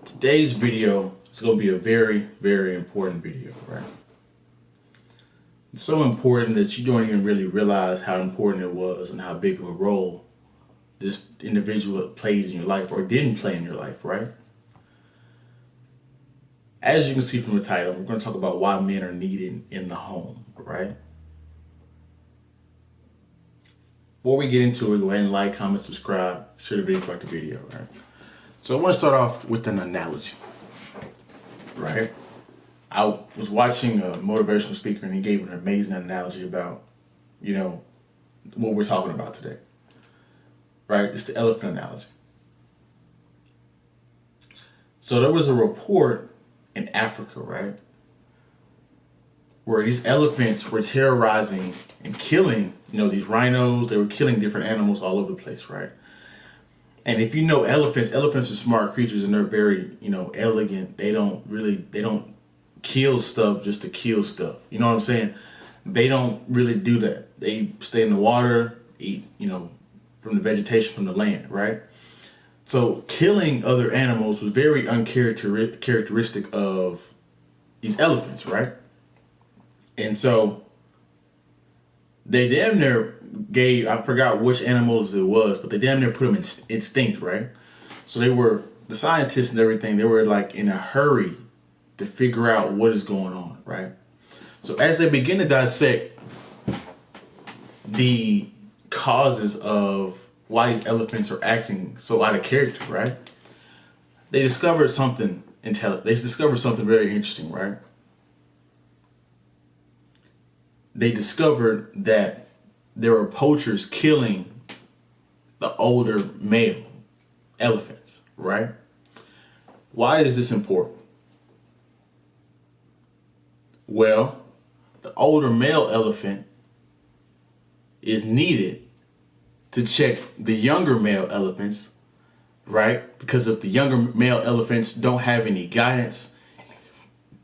Today's video is going to be a very, very important video, right? It's so important that you don't even really realize how important it was and how big of a role this individual played in your life or didn't play in your life, right? As you can see from the title, we're going to talk about why men are needed in the home, right? Before we get into it, go ahead and like, comment, subscribe, share the video, like the video, right? So I want to start off with an analogy, right? I was watching a motivational speaker and he gave an amazing analogy about, what we're talking about today, right? It's the elephant analogy. So there was a report in Africa, right? Where these elephants were terrorizing and killing, these rhinos. They were killing different animals all over the place, right? And if you know elephants are smart creatures and they're very, elegant. They don't kill stuff just to kill stuff. You know what I'm saying? They don't really do that. They stay in the water, eat, from the vegetation, from the land, right? So killing other animals was very uncharacteristic of these elephants, right? And so they damn near gave, I forgot which animals it was, but they damn near put them in extinct, right? So the scientists and everything, they were like in a hurry to figure out what is going on, right? So as they begin to dissect the causes of why these elephants are acting so out of character, right? They discovered something very interesting, right? They discovered that there were poachers killing the older male elephants, right? Why is this important? Well, the older male elephant is needed to check the younger male elephants, right? Because if the younger male elephants don't have any guidance,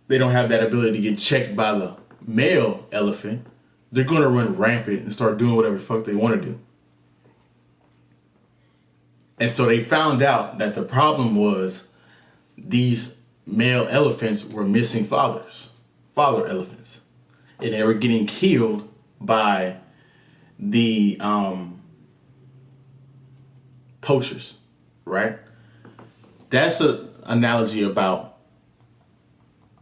they don't have that ability to get checked by the male elephant, they're going to run rampant and start doing whatever the fuck they want to do. And so they found out that the problem was these male elephants were missing father elephants. And they were getting killed by the poachers, right? That's an analogy about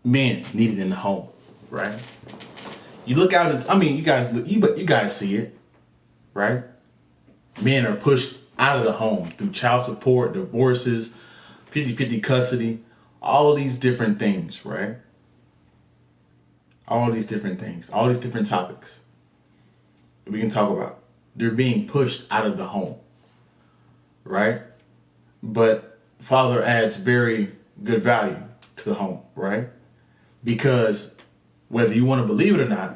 men needed in the home, right? You look out, you guys see it, right? Men are pushed out of the home through child support, divorces, 50-50 custody, all these different things, right? All these different things, all these different topics we can talk about. They're being pushed out of the home, right? But father adds very good value to the home, right? Because whether you want to believe it or not,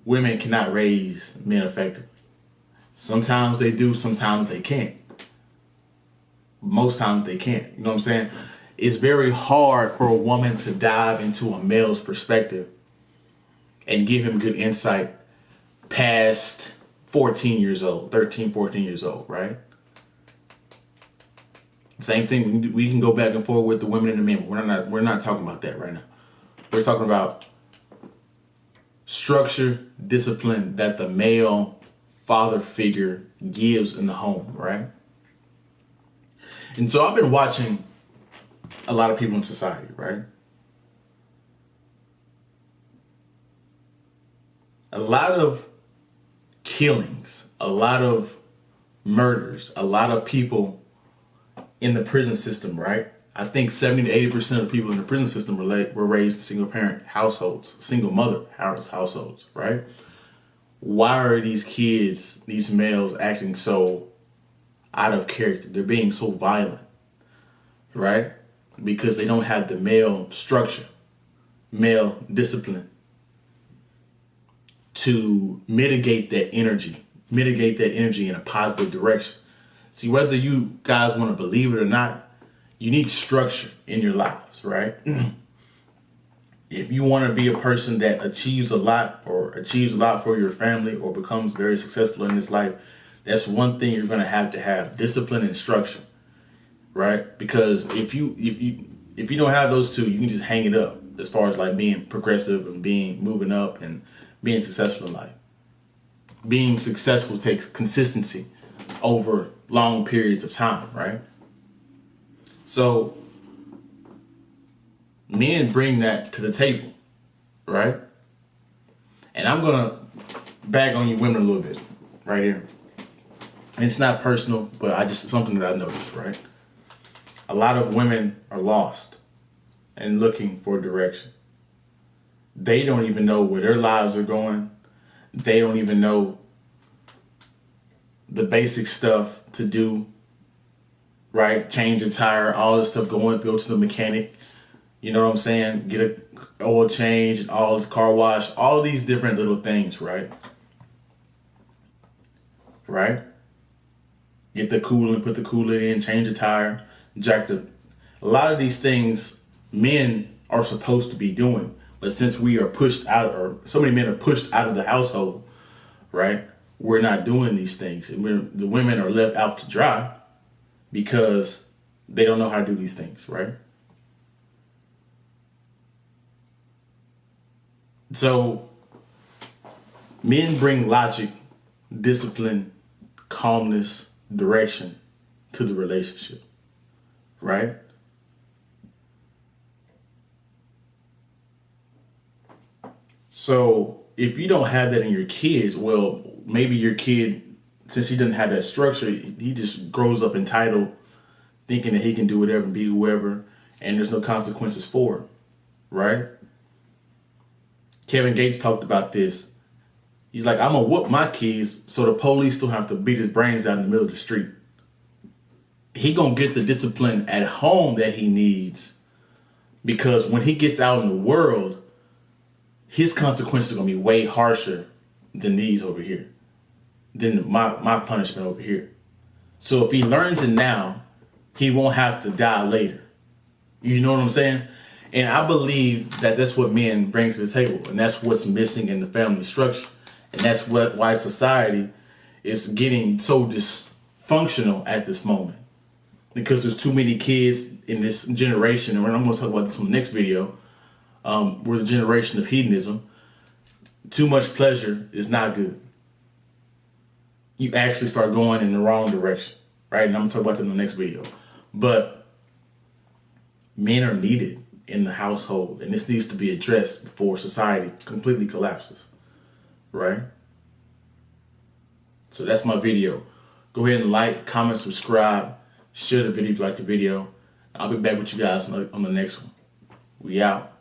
women cannot raise men effectively. Sometimes they do, sometimes they can't. Most times they can't. You know what I'm saying? It's very hard for a woman to dive into a male's perspective and give him good insight past 14 years old, 13, 14 years old, right? Same thing, we can go back and forth with the women and the men, but we're not talking about that right now. We're talking about structure, discipline that the male father figure gives in the home, right? And so I've been watching a lot of people in society, right? A lot of killings, a lot of murders, a lot of people in the prison system, right? I think 70 to 80% of the people in the prison system were raised in single parent households, single mother households, right? Why are these kids, these males, acting so out of character? They're being so violent, right? Because they don't have the male structure, male discipline to mitigate that energy in a positive direction. See, whether you guys want to believe it or not, you need structure in your lives, right? If you want to be a person that achieves a lot for your family or becomes very successful in this life, that's one thing you're going to have discipline and structure. right? Because if you don't have those two, you can just hang it up as far as like being progressive and moving up and being successful in life. Being successful takes consistency over long periods of time, right? So men bring that to the table, right? And I'm gonna bag on you women a little bit right here. And it's not personal, but something that I noticed, right? A lot of women are lost and looking for direction. They don't even know where their lives are going. They don't even know the basic stuff to do, right? Change a tire, all this stuff, go to the mechanic, you know what I'm saying? Get a oil change and all this car wash, all these different little things, right? Right? Get the coolant, put the coolant in, change the tire, jack the... A lot of these things men are supposed to be doing. But since we are pushed out, or so many men are pushed out of the household, right? We're not doing these things. And the women are left out to dry because they don't know how to do these things, right? So men bring logic, discipline, calmness, direction to the relationship, right? So if you don't have that in your kids, well, maybe your kid, since he doesn't have that structure, he just grows up entitled, thinking that he can do whatever and be whoever, and there's no consequences for it, right? Kevin Gates talked about this. He's like, I'm gonna whoop my kids so the police don't have to beat his brains out in the middle of the street. He gonna get the discipline at home that he needs, because when he gets out in the world, his consequences are gonna be way harsher than these over here, than my punishment over here. So if he learns it now, he won't have to die later. You know what I'm saying? And I believe that that's what men bring to the table, and that's what's missing in the family structure, and that's why society is getting so dysfunctional at this moment, because there's too many kids in this generation, and I'm going to talk about this in the next video. We're the generation of hedonism. Too much pleasure is not good. You actually start going in the wrong direction, right? And I'm going to talk about that in the next video. But men are needed in the household, and this needs to be addressed before society completely collapses, right? So that's my video. Go ahead and like, comment, subscribe, share the video if you like the video. I'll be back with you guys on the next one. We out.